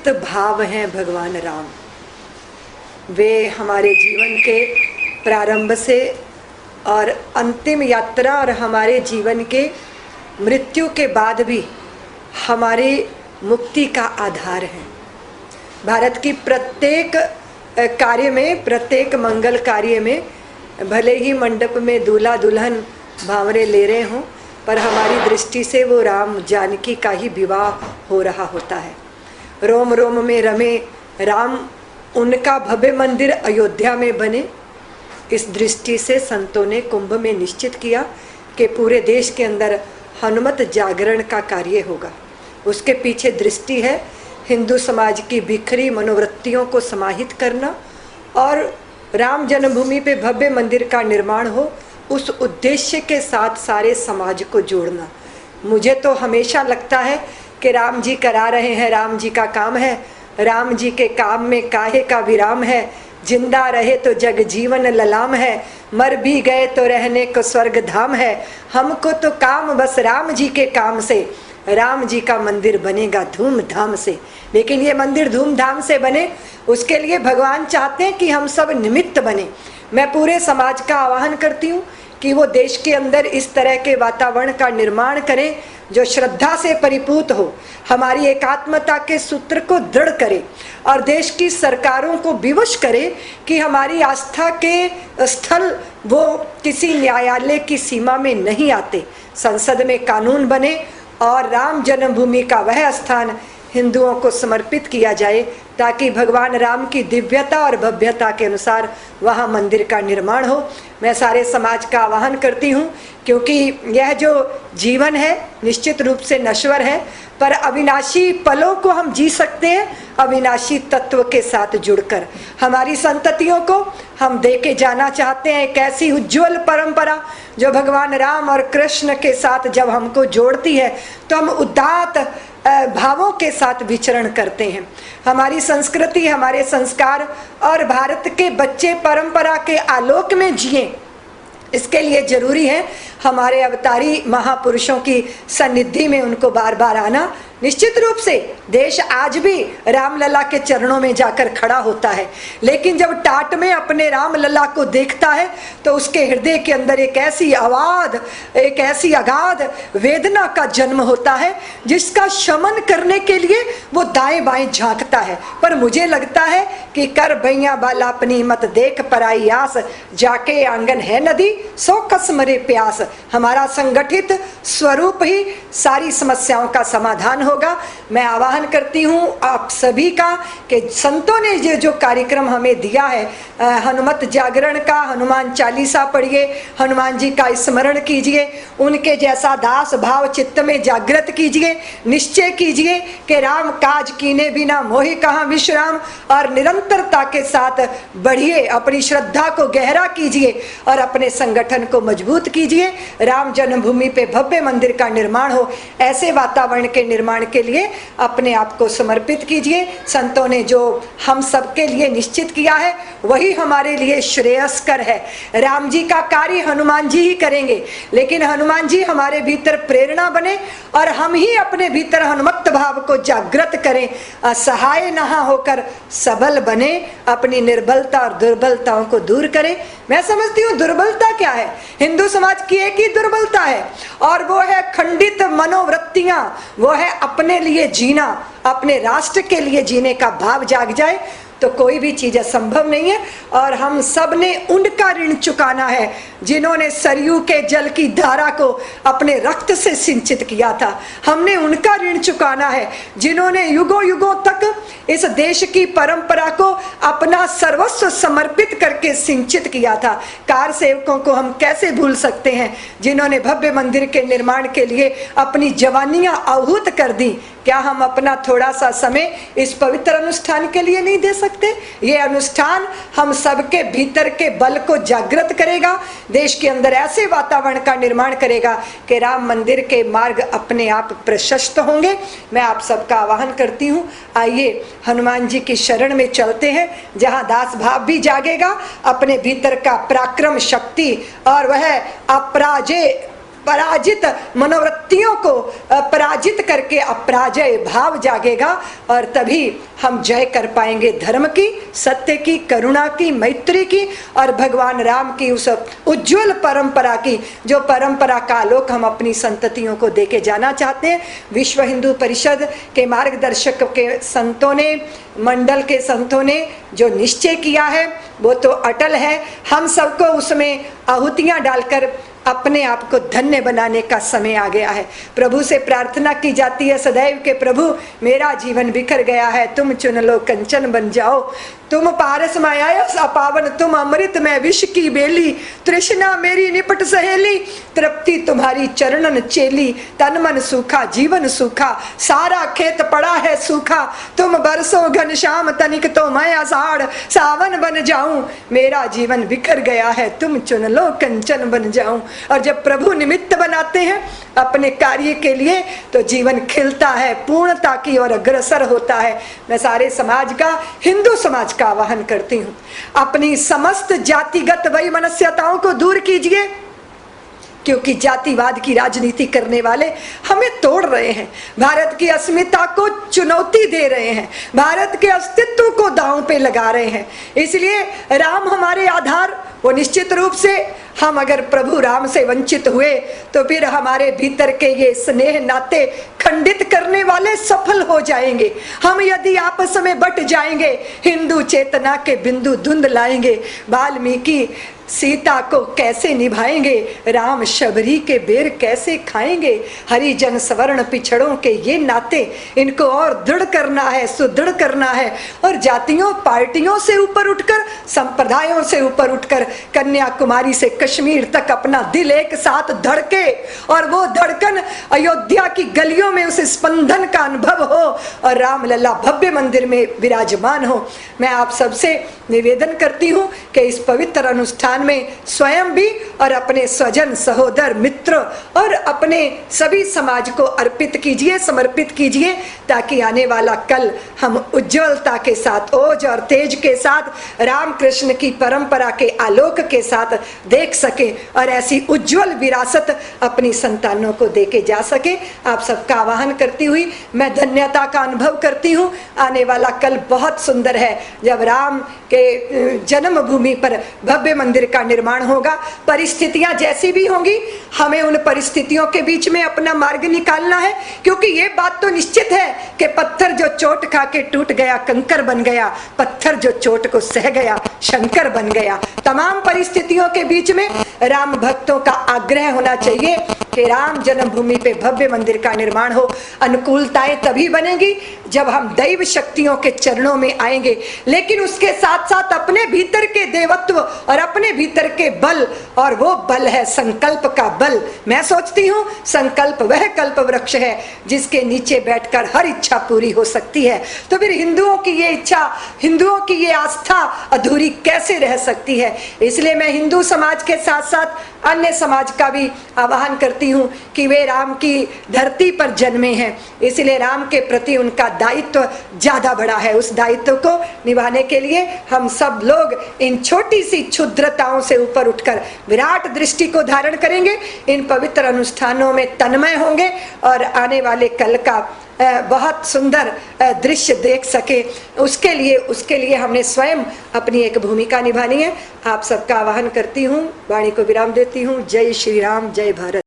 अनंत भाव हैं भगवान राम। वे हमारे जीवन के प्रारंभ से और अंतिम यात्रा और हमारे जीवन के मृत्यु के बाद भी हमारी मुक्ति का आधार है। भारत की प्रत्येक कार्य में, प्रत्येक मंगल कार्य में, भले ही मंडप में दूल्हा दुल्हन भांवरे ले रहे हों, पर हमारी दृष्टि से वो राम जानकी का ही विवाह हो रहा होता है। रोम रोम में रमे राम, उनका भव्य मंदिर अयोध्या में बने। इस दृष्टि से संतों ने कुंभ में निश्चित किया कि पूरे देश के अंदर हनुमत जागरण का कार्य होगा। उसके पीछे दृष्टि है हिंदू समाज की बिखरी मनोवृत्तियों को समाहित करना और राम जन्मभूमि पे भव्य मंदिर का निर्माण हो, उस उद्देश्य के साथ सारे समाज को जोड़ना। मुझे तो हमेशा लगता है कि राम जी करा रहे हैं, राम जी का काम है, राम जी के काम में काहे का विराम है। जिंदा रहे तो जग जीवन ललाम है, मर भी गए तो रहने को स्वर्ग धाम है। हमको तो काम बस राम जी के काम से, राम जी का मंदिर बनेगा धूमधाम से। लेकिन ये मंदिर धूमधाम से बने, उसके लिए भगवान चाहते हैं कि हम सब निमित्त बने। मैं पूरे समाज का आह्वान करती हूँ कि वो देश के अंदर इस तरह के वातावरण का निर्माण करें जो श्रद्धा से परिपूत हो, हमारी एकात्मता के सूत्र को दृढ़ करे और देश की सरकारों को विवश करे कि हमारी आस्था के स्थल वो किसी न्यायालय की सीमा में नहीं आते। संसद में कानून बने और राम जन्मभूमि का वह स्थान हिंदुओं को समर्पित किया जाए ताकि भगवान राम की दिव्यता और भव्यता के अनुसार वहाँ मंदिर का निर्माण हो। मैं सारे समाज का आह्वान करती हूँ, क्योंकि यह जो जीवन है निश्चित रूप से नश्वर है, पर अविनाशी पलों को हम जी सकते हैं अविनाशी तत्व के साथ जुड़कर। हमारी संततियों को हम दे के जाना चाहते हैं एक ऐसी उज्जवल परंपरा जो भगवान राम और कृष्ण के साथ जब हमको जोड़ती है तो हम उदात्त भावों के साथ विचरण करते हैं। हमारी संस्कृति, हमारे संस्कार और भारत के बच्चे परंपरा के आलोक में जिएं, इसके लिए जरूरी है हमारे अवतारी महापुरुषों की सन्निधि में उनको बार बार आना। निश्चित रूप से देश आज भी रामलला के चरणों में जाकर खड़ा होता है, लेकिन जब टाट में अपने रामलला को देखता है तो उसके हृदय के अंदर एक ऐसी आवाज, एक ऐसी अगाध वेदना का जन्म होता है जिसका शमन करने के लिए वो दाएं बाएं झांकता है। पर मुझे लगता है कि कर भैया बाला अपनी मत देख पराई आस, जाके आंगन है नदी सो कस मरे प्यास। हमारा संगठित स्वरूप ही सारी समस्याओं का समाधान होगा। मैं आह्वान करती हूँ आप सभी का कि संतों ने ये जो कार्यक्रम हमें दिया है, हनुमत जागरण का, हनुमान चालीसा पढ़िए, हनुमान जी का स्मरण कीजिए, उनके जैसा दास भाव चित्त में जागृत कीजिए, निश्चय कीजिए कि राम काज कीने बिना मोहि कहाँ विश्राम, और निरंतरता के साथ बढ़िए, अपनी श्रद्धा को गहरा कीजिए और अपने संगठन को मजबूत कीजिए। राम जन्मभूमि पे भव्य मंदिर का निर्माण हो, ऐसे वातावरण के निर्माण के लिए अपने आप को समर्पित कीजिए। संतों ने जो हम सबके लिए निश्चित किया है वही हमारे लिए श्रेयस्कर है। राम जी का कार्य हनुमान जी ही करेंगे, लेकिन हनुमान जी हमारे भीतर प्रेरणा बने और हम ही अपने भीतर हनुमत भाव को जागृत करें, असहाय नहा होकर सबल बने, अपनी निर्बलता और दुर्बलताओं को दूर करें। मैं समझती हूँ दुर्बलता क्या है, हिंदू समाज की एक ही दुर्बलता है और वो है खंडित मनोवृत्तियां, वो है अपने लिए जीना, अपने राष्ट्र के लिए जीने का भाव जाग जाए तो कोई भी चीज़ असंभव नहीं है। और हम सब ने उनका ऋण चुकाना है जिन्होंने सरयू के जल की धारा को अपने रक्त से सिंचित किया था। हमने उनका ऋण चुकाना है जिन्होंने युगों युगों तक इस देश की परंपरा को अपना सर्वस्व समर्पित करके सिंचित किया था। कार सेवकों को हम कैसे भूल सकते हैं जिन्होंने भव्य मंदिर के निर्माण के लिए अपनी जवानियां आहूत कर दी। क्या हम अपना थोड़ा सा समय इस पवित्र अनुष्ठान के लिए नहीं दे सकते? ये अनुष्ठान हम सबके भीतर के बल को जागृत करेगा, देश के अंदर ऐसे वातावरण का निर्माण करेगा कि राम मंदिर के मार्ग अपने आप प्रशस्त होंगे। मैं आप सबका आह्वान करती हूँ, आइए हनुमान जी की शरण में चलते हैं, जहाँ दास भाव भी जागेगा, अपने भीतर का पराक्रम शक्ति और वह अपराजेय पराजित मनोवृत्तियों को पराजित करके अपराजय भाव जागेगा और तभी हम जय कर पाएंगे धर्म की, सत्य की, करुणा की, मैत्री की और भगवान राम की उस उज्जवल परंपरा की, जो परंपरा का आलोक हम अपनी संततियों को देके जाना चाहते हैं। विश्व हिंदू परिषद के मार्गदर्शक के संतों ने, मंडल के संतों ने जो निश्चय किया है वो तो अटल है। हम सबको उसमें आहुतियां डालकर अपने आप को धन्य बनाने का समय आ गया है। प्रभु से प्रार्थना की जाती है सदैव के प्रभु मेरा जीवन बिखर गया है, तुम चुन लो कंचन बन जाओ, तुम पारस मायास अपावन, तुम अमृत में विष की बेली, तृष्णा मेरी निपट सहेली, तृप्ति तुम्हारी चरणन चेली, तन मन सूखा जीवन सूखा, सारा खेत पड़ा है सूखा, तुम बरसो घनश्याम तनिक तो मैं आषाढ़ सावन बन जाऊं, मेरा जीवन बिखर गया है, तुम चुन लो कंचन बन जाऊं। और जब प्रभु निमित्त बनाते हैं अपने कार्य के लिए तो जीवन खिलता है, पूर्णता की ओर अग्रसर होता है। मैं सारे समाज का, हिंदू समाज का आह्वान करती हूँ, अपनी समस्त जातिगत वैमनस्यताओं को दूर कीजिए, क्योंकि जातिवाद की राजनीति करने वाले हमें तोड़ रहे हैं, भारत की अस्मिता को चुनौती दे रहे हैं, भारत के अस्तित्व को दांव पे लगा रहे हैं। इसलिए राम हमारे आधार, वो निश्चित रूप से हम अगर प्रभु राम से वंचित हुए तो फिर हमारे भीतर के ये स्नेह नाते खंडित करने वाले सफल हो जाएंगे। हम यदि आपस में बट जाएंगे, हिंदू चेतना के बिंदु धुंध लाएंगे, वाल्मीकि सीता को कैसे निभाएंगे, राम शबरी के बेर कैसे खाएंगे, हरिजन सवर्ण पिछड़ों के ये नाते इनको और दृढ़ करना है, सुदृढ़ करना है और जातियों पार्टियों से ऊपर उठकर, संप्रदायों से ऊपर उठकर कन्याकुमारी से कश्मीर तक अपना दिल एक साथ धड़के और वो धड़कन अयोध्या की गलियों में उस स्पंदन का अनुभव हो और रामलला भव्य मंदिर में विराजमान हो। मैं आप सबसे निवेदन करती हूँ कि इस पवित्र अनुष्ठान में स्वयं भी और अपने स्वजन, सहोदर, मित्र और अपने सभी समाज को अर्पित कीजिए, समर्पित कीजिए, ताकि आने वाला कल हम उज्जवलता के साथ, ओज और तेज के साथ, रामकृष्ण की परंपरा के आलोक के साथ देख सके और ऐसी उज्जवल विरासत अपनी संतानों को देके जा सके। आप सबका आह्वान करती हुई मैं धन्यता का अनुभव करती हूँ। आने वाला कल बहुत सुंदर है, जब राम के जन्मभूमि पर भव्य मंदिर का निर्माण होगा। परिस्थितियां जैसी भी होंगी, हमें उन परिस्थितियों के बीच में अपना मार्ग निकालना है, क्योंकि ये बात तो निश्चित है कि पत्थर जो चोट खा के टूट गया कंकर बन गया, पत्थर जो चोट को सह गया शंकर बन गया। तमाम परिस्थितियों के बीच में राम भक्तों का आग्रह होना चाहिए कि राम जन्मभूमि पे भव्य मंदिर का निर्माण हो। अनुकूलताएं तभी बनेगी जब हम दैव शक्तियों के चरणों में आएंगे, लेकिन उसके साथ साथ अपने भीतर के देवत्व और अपने भीतर के बल, और वो बल है संकल्प का बल। मैं सोचती हूँ संकल्प वह कल्प वृक्ष है जिसके नीचे बैठकर हर इच्छा पूरी हो सकती है। तो फिर हिंदुओं की ये इच्छा, हिंदुओं की ये आस्था अधूरी कैसे रह सकती है। इसलिए मैं हिंदू समाज के साथ साथ अन्य समाज का भी आह्वान करती हूँ कि वे राम की धरती पर जन्मे हैं, इसलिए राम के प्रति उनका दायित्व ज्यादा बड़ा है। उस दायित्व को निभाने के लिए हम सब लोग इन छोटी सी क्षुद्रताओं से ऊपर उठकर विराट दृष्टि को धारण करेंगे, इन पवित्र अनुष्ठानों में तन्मय होंगे और आने वाले कल का बहुत सुंदर दृश्य देख सके। उसके लिए हमने स्वयं अपनी एक भूमिका निभानी है। आप सबका आह्वान करती हूँ, वाणी को विराम देती हूँ। जय श्री राम, जय भारत।